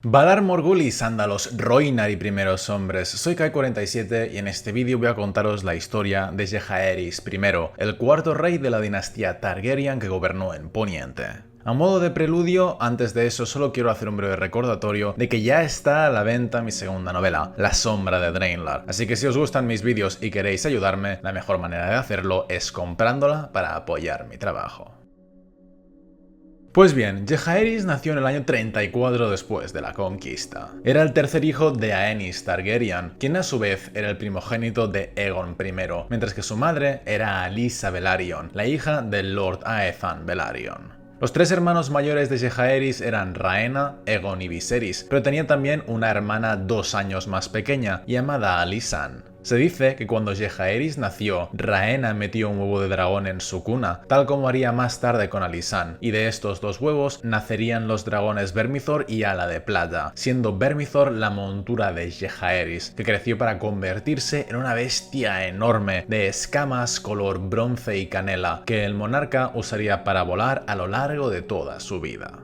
Valar Morghulis, Sándalos, Rhoynar y primeros hombres, soy Kai47 y en este vídeo voy a contaros la historia de Jaehaerys I, el cuarto rey de la dinastía Targaryen que gobernó en Poniente. A modo de preludio, antes de eso solo quiero hacer un breve recordatorio de que ya está a la venta mi segunda novela, La sombra de Draenlar, así que si os gustan mis vídeos y queréis ayudarme, la mejor manera de hacerlo es comprándola para apoyar mi trabajo. Pues bien, Jaehaerys nació en el año 34 después de la conquista. Era el tercer hijo de Aenys Targaryen, quien a su vez era el primogénito de Aegon I, mientras que su madre era Alysa Velaryon, la hija del Lord Aethan Velaryon. Los tres hermanos mayores de Jaehaerys eran Rhaena, Aegon y Viserys, pero tenía también una hermana 2 años más pequeña, llamada Alysanne. Se dice que cuando Jaehaerys nació, Rhaena metió un huevo de dragón en su cuna, tal como haría más tarde con Alysanne, y de estos dos huevos nacerían los dragones Vermithor y Ala de Plata, siendo Vermithor la montura de Jaehaerys, que creció para convertirse en una bestia enorme de escamas color bronce y canela, que el monarca usaría para volar a lo largo de toda su vida.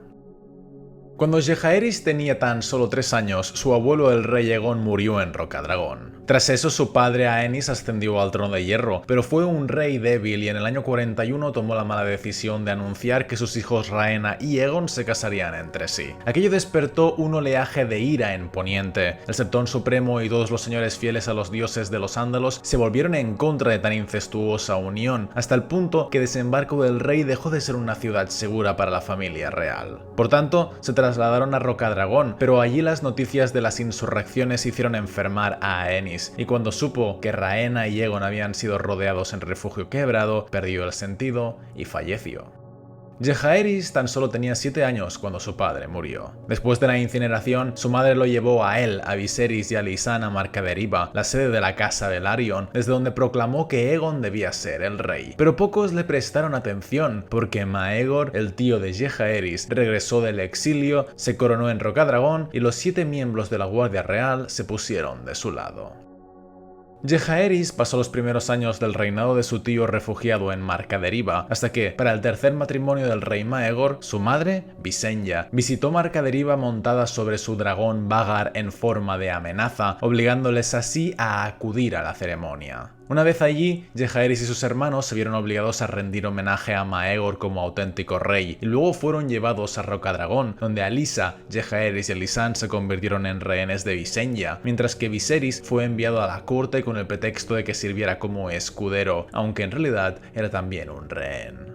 Cuando Jaehaerys tenía tan solo 3 años, su abuelo el rey Aegon murió en Rocadragón. Tras eso su padre Aenys ascendió al trono de hierro, pero fue un rey débil y en el año 41 tomó la mala decisión de anunciar que sus hijos Rhaena y Aegon se casarían entre sí. Aquello despertó un oleaje de ira en Poniente. El Septón Supremo y todos los señores fieles a los dioses de los Sándalos se volvieron en contra de tan incestuosa unión, hasta el punto que Desembarco del Rey dejó de ser una ciudad segura para la familia real. Por tanto, se trasladaron a Rocadragón, pero allí las noticias de las insurrecciones hicieron enfermar a Aenys, y cuando supo que Rhaena y Aegon habían sido rodeados en Refugio Quebrado, perdió el sentido y falleció. Jaehaerys tan solo tenía 7 años cuando su padre murió. Después de la incineración, su madre lo llevó a él, a Viserys y a Alysanne a Marcaderiva, la sede de la casa Velaryon, desde donde proclamó que Aegon debía ser el rey. Pero pocos le prestaron atención, porque Maegor, el tío de Jaehaerys, regresó del exilio, se coronó en Rocadragón y los 7 miembros de la Guardia Real se pusieron de su lado. Jaehaerys pasó los primeros años del reinado de su tío refugiado en Marcaderiva, hasta que, para el tercer matrimonio del rey Maegor, su madre, Visenya, visitó Marcaderiva montada sobre su dragón Vhagar en forma de amenaza, obligándoles así a acudir a la ceremonia. Una vez allí, Jaehaerys y sus hermanos se vieron obligados a rendir homenaje a Maegor como auténtico rey, y luego fueron llevados a Rocadragón, donde Alysa, Jaehaerys y Alysanne se convirtieron en rehenes de Visenya, mientras que Viserys fue enviado a la corte con el pretexto de que sirviera como escudero, aunque en realidad era también un rehén.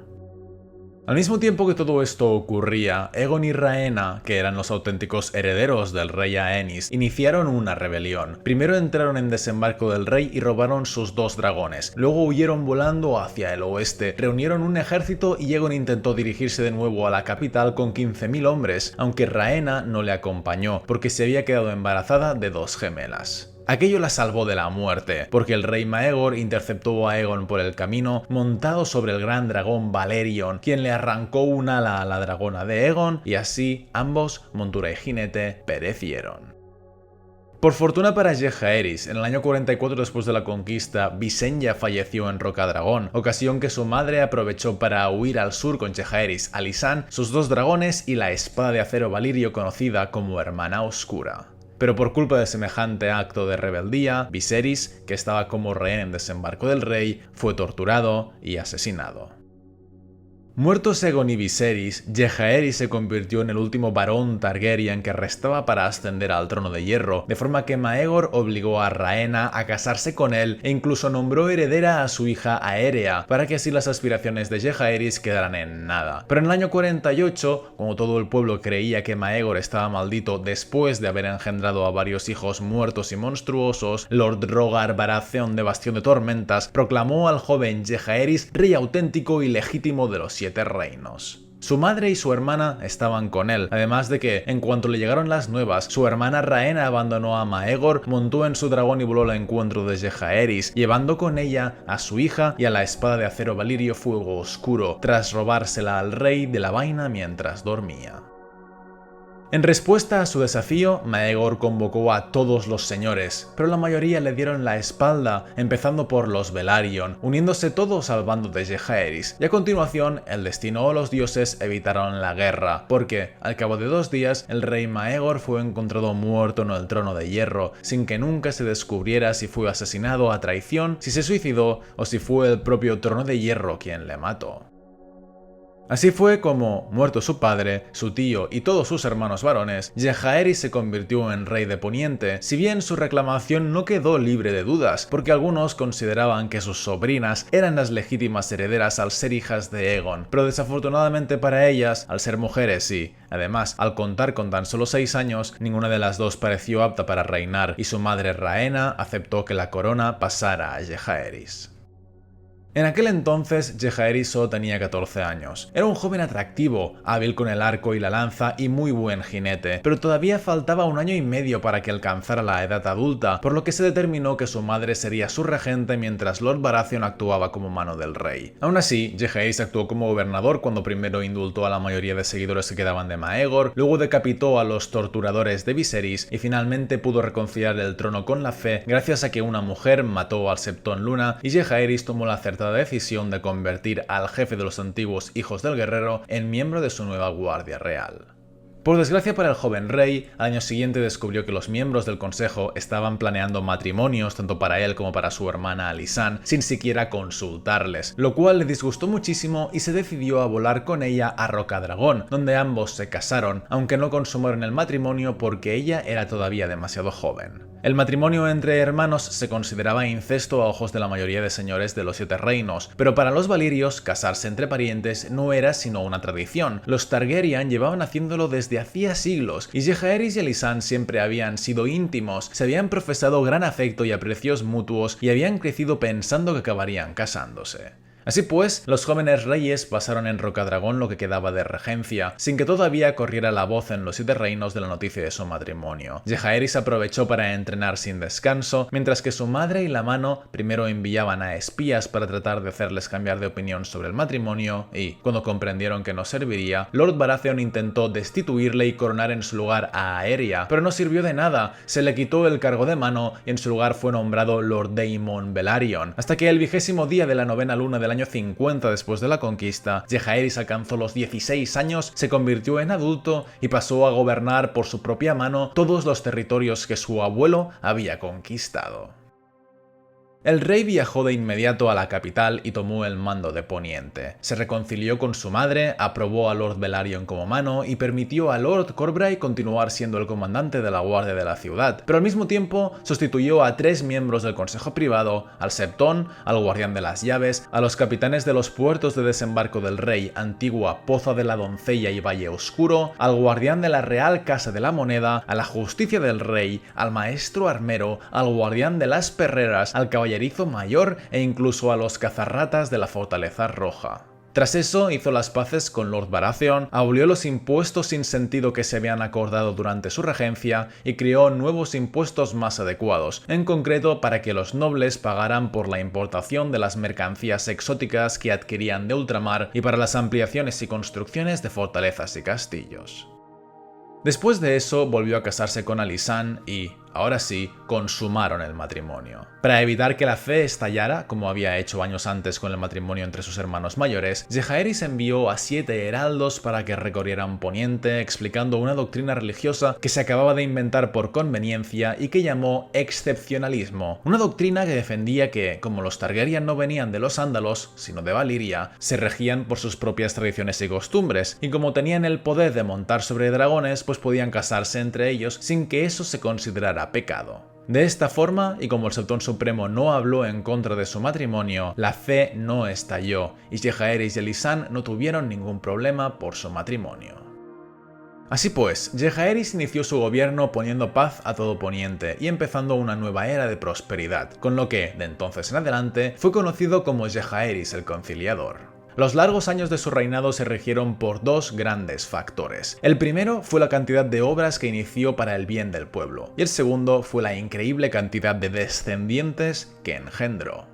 Al mismo tiempo que todo esto ocurría, Aegon y Rhaena, que eran los auténticos herederos del rey Aenys, iniciaron una rebelión. Primero entraron en Desembarco del Rey y robaron sus 2 dragones. Luego huyeron volando hacia el oeste, reunieron un ejército y Aegon intentó dirigirse de nuevo a la capital con 15.000 hombres, aunque Rhaena no le acompañó, porque se había quedado embarazada de 2 gemelas. Aquello la salvó de la muerte, porque el rey Maegor interceptó a Aegon por el camino montado sobre el gran dragón Balerion, quien le arrancó un ala a la dragona de Aegon, y así ambos, montura y jinete, perecieron. Por fortuna para Jaehaerys, en el año 44 después de la conquista, Visenya falleció en Rocadragón, ocasión que su madre aprovechó para huir al sur con Jaehaerys, Alysanne, sus 2 dragones y la espada de acero Valirio conocida como Hermana Oscura. Pero por culpa de semejante acto de rebeldía, Viserys, que estaba como rehén en Desembarco del Rey, fue torturado y asesinado. Muertos Aegon y Viserys, Jaehaerys se convirtió en el último varón Targaryen que restaba para ascender al trono de hierro, de forma que Maegor obligó a Rhaena a casarse con él e incluso nombró heredera a su hija Aerea, para que así las aspiraciones de Jaehaerys quedaran en nada. Pero en el año 48, como todo el pueblo creía que Maegor estaba maldito después de haber engendrado a varios hijos muertos y monstruosos, Lord Rhogar Baratheon de Bastión de Tormentas proclamó al joven Jaehaerys rey auténtico y legítimo de los 7 reinos. Su madre y su hermana estaban con él, además de que, en cuanto le llegaron las nuevas, su hermana Rhaena abandonó a Maegor, montó en su dragón y voló al encuentro de Jaehaerys, llevando con ella a su hija y a la espada de acero Valirio Fuego Oscuro, tras robársela al rey de la vaina mientras dormía. En respuesta a su desafío, Maegor convocó a todos los señores, pero la mayoría le dieron la espalda, empezando por los Velaryon, uniéndose todos al bando de Jaehaerys, y a continuación el destino o los dioses evitaron la guerra, porque, al cabo de 2 días, el rey Maegor fue encontrado muerto en el trono de hierro, sin que nunca se descubriera si fue asesinado a traición, si se suicidó o si fue el propio trono de hierro quien le mató. Así fue como, muerto su padre, su tío y todos sus hermanos varones, Jaehaerys se convirtió en rey de Poniente, si bien su reclamación no quedó libre de dudas, porque algunos consideraban que sus sobrinas eran las legítimas herederas al ser hijas de Aegon, pero desafortunadamente para ellas, al ser mujeres y, además, al contar con tan solo 6 años, ninguna de las dos pareció apta para reinar, y su madre Rhaena aceptó que la corona pasara a Jaehaerys. En aquel entonces, Jaehaerys solo tenía 14 años. Era un joven atractivo, hábil con el arco y la lanza y muy buen jinete, pero todavía faltaba 1 año y medio para que alcanzara la edad adulta, por lo que se determinó que su madre sería su regente mientras Lord Baratheon actuaba como mano del rey. Aún así, Jaehaerys actuó como gobernador cuando primero indultó a la mayoría de seguidores que quedaban de Maegor, luego decapitó a los torturadores de Viserys y finalmente pudo reconciliar el trono con la fe gracias a que una mujer mató al Septón Luna y Jaehaerys tomó la decisión de convertir al jefe de los antiguos hijos del guerrero en miembro de su nueva guardia real. Por desgracia para el joven rey, al año siguiente descubrió que los miembros del consejo estaban planeando matrimonios tanto para él como para su hermana Alysanne sin siquiera consultarles, lo cual le disgustó muchísimo y se decidió a volar con ella a Rocadragón, donde ambos se casaron, aunque no consumaron el matrimonio porque ella era todavía demasiado joven. El matrimonio entre hermanos se consideraba incesto a ojos de la mayoría de señores de los 7 reinos, pero para los valirios casarse entre parientes no era sino una tradición. Los Targaryen llevaban haciéndolo desde hacía siglos, y Jaehaerys y Alysanne siempre habían sido íntimos, se habían profesado gran afecto y aprecios mutuos y habían crecido pensando que acabarían casándose. Así pues, los jóvenes reyes pasaron en Rocadragón lo que quedaba de regencia, sin que todavía corriera la voz en los 7 reinos de la noticia de su matrimonio. Jaehaerys aprovechó para entrenar sin descanso, mientras que su madre y la mano primero enviaban a espías para tratar de hacerles cambiar de opinión sobre el matrimonio y, cuando comprendieron que no serviría, Lord Baratheon intentó destituirle y coronar en su lugar a Aeria, pero no sirvió de nada, se le quitó el cargo de mano y en su lugar fue nombrado Lord Daemon Velaryon, hasta que el 20º día de la 9ª luna del año 50 después de la conquista, Jaehaerys alcanzó los 16 años, se convirtió en adulto y pasó a gobernar por su propia mano todos los territorios que su abuelo había conquistado. El rey viajó de inmediato a la capital y tomó el mando de Poniente. Se reconcilió con su madre, aprobó a Lord Velaryon como mano y permitió a Lord Corbray continuar siendo el comandante de la guardia de la ciudad, pero al mismo tiempo sustituyó a 3 miembros del consejo privado, al Septón, al guardián de las llaves, a los capitanes de los puertos de desembarco del rey, Antigua, Poza de la Doncella y Valle Oscuro, al guardián de la Real Casa de la Moneda, a la justicia del rey, al maestro armero, al guardián de las perreras, al caballerizo mayor e incluso a los cazarratas de la Fortaleza Roja. Tras eso hizo las paces con Lord Baratheon, abolió los impuestos sin sentido que se habían acordado durante su regencia y creó nuevos impuestos más adecuados, en concreto para que los nobles pagaran por la importación de las mercancías exóticas que adquirían de ultramar y para las ampliaciones y construcciones de fortalezas y castillos. Después de eso volvió a casarse con Alysanne y, ahora sí, consumaron el matrimonio. Para evitar que la fe estallara, como había hecho años antes con el matrimonio entre sus hermanos mayores, Jaehaerys envió a 7 heraldos para que recorrieran Poniente explicando una doctrina religiosa que se acababa de inventar por conveniencia y que llamó excepcionalismo. Una doctrina que defendía que, como los Targaryen no venían de los Ándalos, sino de Valiria, se regían por sus propias tradiciones y costumbres, y como tenían el poder de montar sobre dragones, pues podían casarse entre ellos sin que eso se considerara pecado. De esta forma, y como el Septón Supremo no habló en contra de su matrimonio, la fe no estalló, y Jaehaerys y Alysanne no tuvieron ningún problema por su matrimonio. Así pues, Jaehaerys inició su gobierno poniendo paz a todo Poniente y empezando una nueva era de prosperidad, con lo que, de entonces en adelante, fue conocido como Jaehaerys el Conciliador. Los largos años de su reinado se regieron por 2 grandes factores. El primero fue la cantidad de obras que inició para el bien del pueblo, y el segundo fue la increíble cantidad de descendientes que engendró.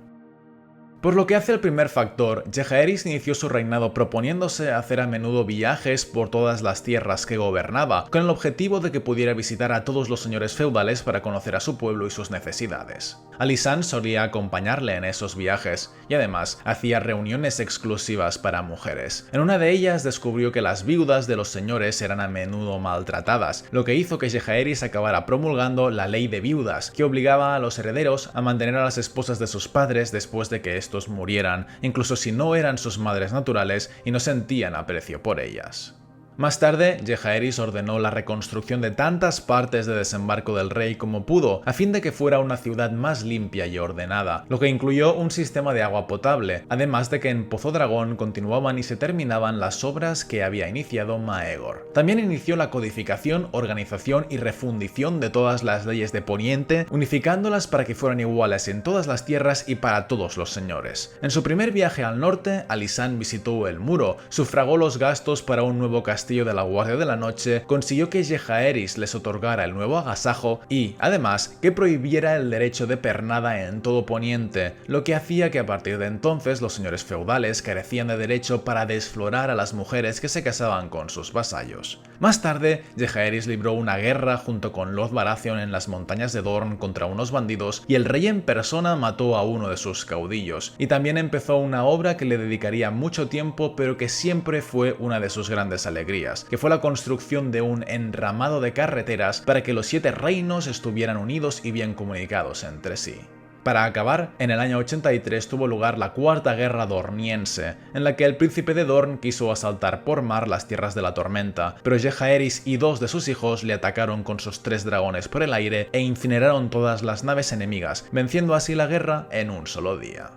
Por lo que hace al primer factor, Jaehaerys inició su reinado proponiéndose hacer a menudo viajes por todas las tierras que gobernaba, con el objetivo de que pudiera visitar a todos los señores feudales para conocer a su pueblo y sus necesidades. Alysanne solía acompañarle en esos viajes, y además hacía reuniones exclusivas para mujeres. En una de ellas descubrió que las viudas de los señores eran a menudo maltratadas, lo que hizo que Jaehaerys acabara promulgando la ley de viudas, que obligaba a los herederos a mantener a las esposas de sus padres después de que estos murieran, incluso si no eran sus madres naturales y no sentían aprecio por ellas. Más tarde, Jaehaerys ordenó la reconstrucción de tantas partes de Desembarco del Rey como pudo, a fin de que fuera una ciudad más limpia y ordenada, lo que incluyó un sistema de agua potable, además de que en Pozo Dragón continuaban y se terminaban las obras que había iniciado Maegor. También inició la codificación, organización y refundición de todas las leyes de Poniente, unificándolas para que fueran iguales en todas las tierras y para todos los señores. En su primer viaje al norte, Alysanne visitó el Muro, sufragó los gastos para un nuevo castillo de la Guardia de la Noche, consiguió que Jaehaerys les otorgara el nuevo agasajo y, además, que prohibiera el derecho de pernada en todo Poniente, lo que hacía que a partir de entonces los señores feudales carecían de derecho para desflorar a las mujeres que se casaban con sus vasallos. Más tarde, Jaehaerys libró una guerra junto con Lord Baratheon en las montañas de Dorne contra unos bandidos y el rey en persona mató a uno de sus caudillos, y también empezó una obra que le dedicaría mucho tiempo pero que siempre fue una de sus grandes alegrías, que fue la construcción de un enramado de carreteras para que los 7 reinos estuvieran unidos y bien comunicados entre sí. Para acabar, en el año 83 tuvo lugar la Cuarta Guerra Dorniense, en la que el príncipe de Dorne quiso asaltar por mar las Tierras de la Tormenta, pero Jaehaerys y 2 de sus hijos le atacaron con sus 3 dragones por el aire e incineraron todas las naves enemigas, venciendo así la guerra en un solo día.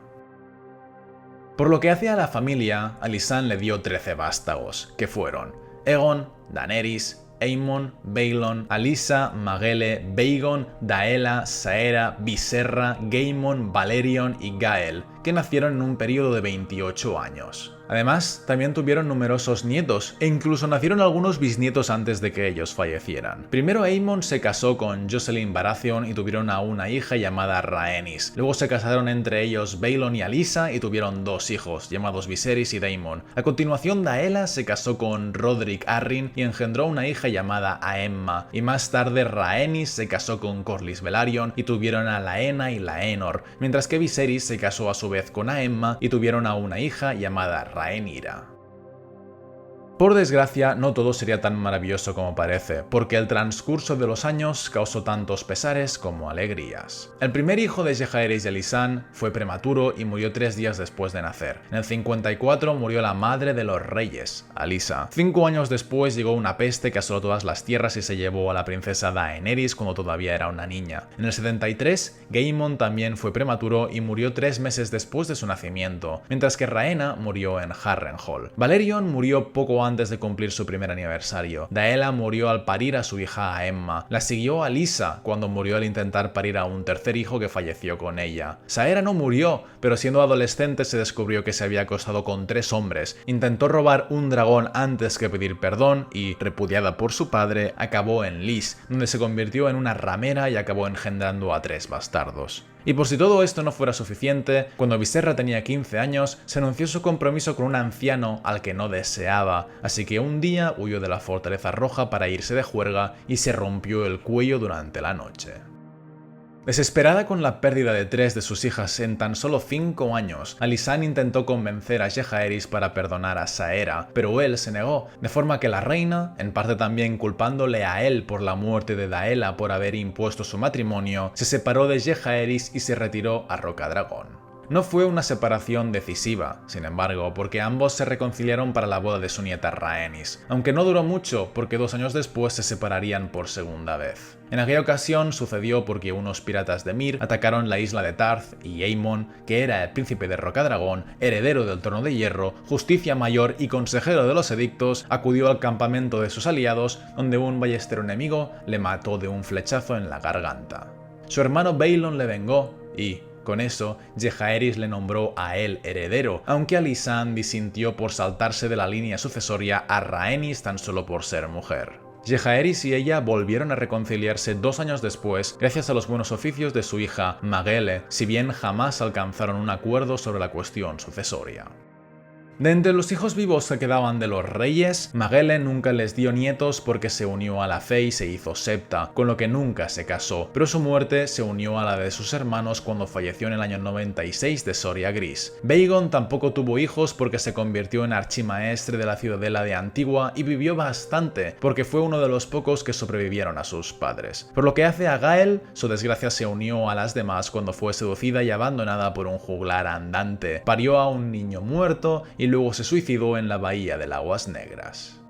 Por lo que hace a la familia, Alysanne le dio 13 vástagos, que fueron Aegon, Daenerys, Aemon, Baelon, Alyssa, Magele, Baegon, Daella, Saera, Viserra, Gaemon, Valerion y Gael, que nacieron en un periodo de 28 años. Además, también tuvieron numerosos nietos, e incluso nacieron algunos bisnietos antes de que ellos fallecieran. Primero Aemon se casó con Jocelyn Baratheon y tuvieron a una hija llamada Rhaenys. Luego se casaron entre ellos Baelon y Alyssa y tuvieron 2 hijos, llamados Viserys y Daemon. A continuación Daella se casó con Roderick Arryn y engendró una hija llamada Aemma, y más tarde Rhaenys se casó con Corlys Velaryon y tuvieron a Laena y Laenor, mientras que Viserys se casó a su vez con Aemma y tuvieron a una hija llamada Rhaenyra. Por desgracia, no todo sería tan maravilloso como parece, porque el transcurso de los años causó tantos pesares como alegrías. El primer hijo de Jaehaerys y Alysanne fue prematuro y murió 3 días después de nacer. En el 54 murió la madre de los reyes, Alyssa. 5 años después llegó una peste que asoló todas las tierras y se llevó a la princesa Daenerys cuando todavía era una niña. En el 73, Gaemon también fue prematuro y murió 3 meses después de su nacimiento, mientras que Rhaena murió en Harrenhal. Valerion murió poco antes de cumplir su primer aniversario. Daella murió al parir a su hija Aemma. La siguió Alyssa cuando murió al intentar parir a un tercer hijo que falleció con ella. Saera no murió, pero siendo adolescente se descubrió que se había acostado con 3 hombres. Intentó robar un dragón antes que pedir perdón y, repudiada por su padre, acabó en Lys, donde se convirtió en una ramera y acabó engendrando a 3 bastardos. Y por si todo esto no fuera suficiente, cuando Viserra tenía 15 años, se anunció su compromiso con un anciano al que no deseaba, así que un día huyó de la Fortaleza Roja para irse de juerga y se rompió el cuello durante la noche. Desesperada con la pérdida de 3 de sus hijas en tan solo 5 años, Alysanne intentó convencer a Jaehaerys para perdonar a Saera, pero él se negó, de forma que la reina, en parte también culpándole a él por la muerte de Daella por haber impuesto su matrimonio, se separó de Jaehaerys y se retiró a Rocadragón. No fue una separación decisiva, sin embargo, porque ambos se reconciliaron para la boda de su nieta Rhaenys, aunque no duró mucho porque 2 años después se separarían por segunda vez. En aquella ocasión sucedió porque unos piratas de Myr atacaron la isla de Tarth y Aemon, que era el príncipe de Rocadragón, heredero del Trono de Hierro, justicia mayor y consejero de los edictos, acudió al campamento de sus aliados, donde un ballestero enemigo le mató de un flechazo en la garganta. Su hermano Baelon le vengó y, con eso, Jaehaerys le nombró a él heredero, aunque Alysanne disintió por saltarse de la línea sucesoria a Rhaenys tan solo por ser mujer. Jaehaerys y ella volvieron a reconciliarse 2 años después gracias a los buenos oficios de su hija Magele, si bien jamás alcanzaron un acuerdo sobre la cuestión sucesoria. De entre los hijos vivos que quedaban de los reyes, Magele nunca les dio nietos porque se unió a la fe y se hizo septa, con lo que nunca se casó, pero su muerte se unió a la de sus hermanos cuando falleció en el año 96 de Soria Gris. Baegon tampoco tuvo hijos porque se convirtió en archimaestre de la ciudadela de Antigua y vivió bastante, porque fue uno de los pocos que sobrevivieron a sus padres. Por lo que hace a Gael, su desgracia se unió a las demás cuando fue seducida y abandonada por un juglar andante, parió a un niño muerto y luego se suicidó en la bahía de Aguas Negras.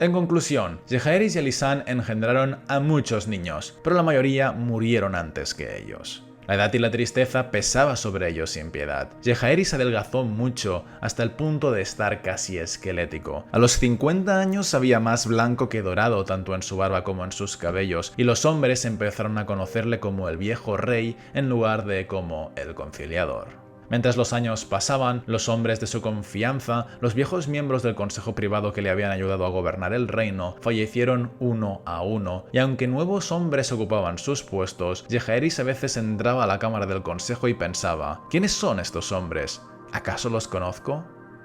En conclusión, Jaehaerys y Alysanne engendraron a muchos niños, pero la mayoría murieron antes que ellos. La edad y la tristeza pesaba sobre ellos sin piedad. Jaehaerys adelgazó mucho, hasta el punto de estar casi esquelético. A los 50 años había más blanco que dorado tanto en su barba como en sus cabellos, y los hombres empezaron a conocerle como el viejo rey en lugar de como el conciliador. Mientras los años pasaban, los hombres de su confianza, los viejos miembros del consejo privado que le habían ayudado a gobernar el reino, fallecieron uno a uno, y aunque nuevos hombres ocupaban sus puestos, Jaehaerys a veces entraba a la cámara del consejo y pensaba: ¿quiénes son estos hombres? ¿Acaso los conozco?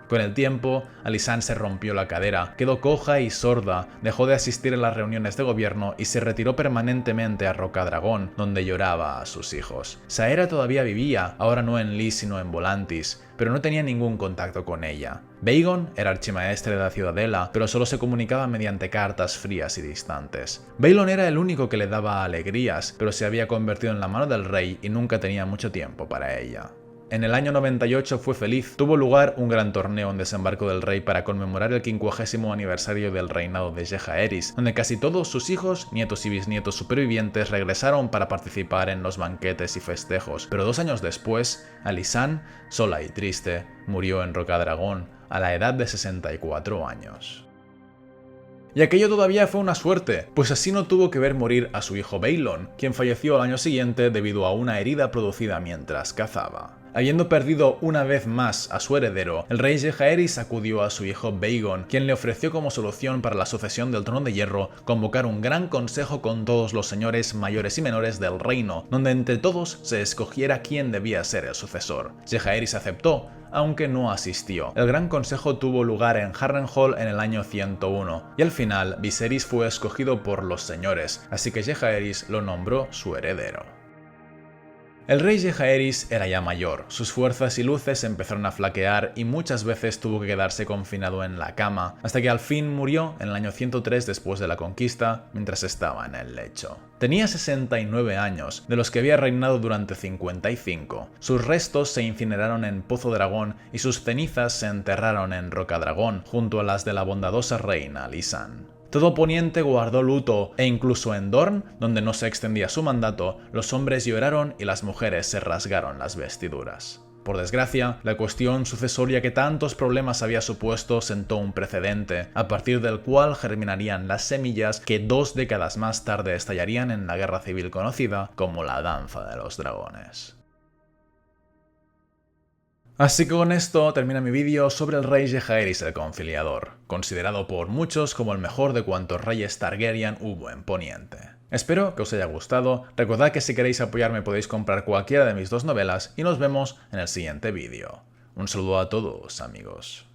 Con el tiempo, Alysanne se rompió la cadera, quedó coja y sorda, dejó de asistir a las reuniones de gobierno y se retiró permanentemente a Rocadragón, donde lloraba a sus hijos. Saera todavía vivía, ahora no en Lys sino en Volantis, pero no tenía ningún contacto con ella. Baegon era archimaestre de la ciudadela, pero solo se comunicaba mediante cartas frías y distantes. Baelon era el único que le daba alegrías, pero se había convertido en la mano del rey y nunca tenía mucho tiempo para ella. En el año 98 fue feliz. Tuvo lugar un gran torneo en Desembarco del Rey para conmemorar el 50º aniversario del reinado de Jaehaerys, donde casi todos sus hijos, nietos y bisnietos supervivientes regresaron para participar en los banquetes y festejos. Pero 2 años después, Alysanne, sola y triste, murió en Rocadragón a la edad de 64 años. Y aquello todavía fue una suerte, pues así no tuvo que ver morir a su hijo Baelon, quien falleció al año siguiente debido a una herida producida mientras cazaba. Habiendo perdido una vez más a su heredero, el rey Jaehaerys acudió a su hijo Baegon, quien le ofreció como solución para la sucesión del trono de hierro convocar un gran consejo con todos los señores mayores y menores del reino, donde entre todos se escogiera quién debía ser el sucesor. Jaehaerys aceptó, aunque no asistió. El gran consejo tuvo lugar en Harrenhal en el año 101, y al final Viserys fue escogido por los señores, así que Jaehaerys lo nombró su heredero. El rey Jaehaerys era ya mayor, sus fuerzas y luces empezaron a flaquear y muchas veces tuvo que quedarse confinado en la cama, hasta que al fin murió en el año 103 después de la conquista, mientras estaba en el lecho. Tenía 69 años, de los que había reinado durante 55. Sus restos se incineraron en Pozo Dragón y sus cenizas se enterraron en Rocadragón, junto a las de la bondadosa reina Alysanne. Todo Poniente guardó luto, e incluso en Dorne, donde no se extendía su mandato, los hombres lloraron y las mujeres se rasgaron las vestiduras. Por desgracia, la cuestión sucesoria que tantos problemas había supuesto sentó un precedente, a partir del cual germinarían las semillas que 2 décadas más tarde estallarían en la guerra civil conocida como la Danza de los Dragones. Así que con esto termina mi vídeo sobre el rey Jaehaerys el Conciliador, considerado por muchos como el mejor de cuantos reyes Targaryen hubo en Poniente. Espero que os haya gustado, recordad que si queréis apoyarme podéis comprar cualquiera de mis 2 novelas y nos vemos en el siguiente vídeo. Un saludo a todos, amigos.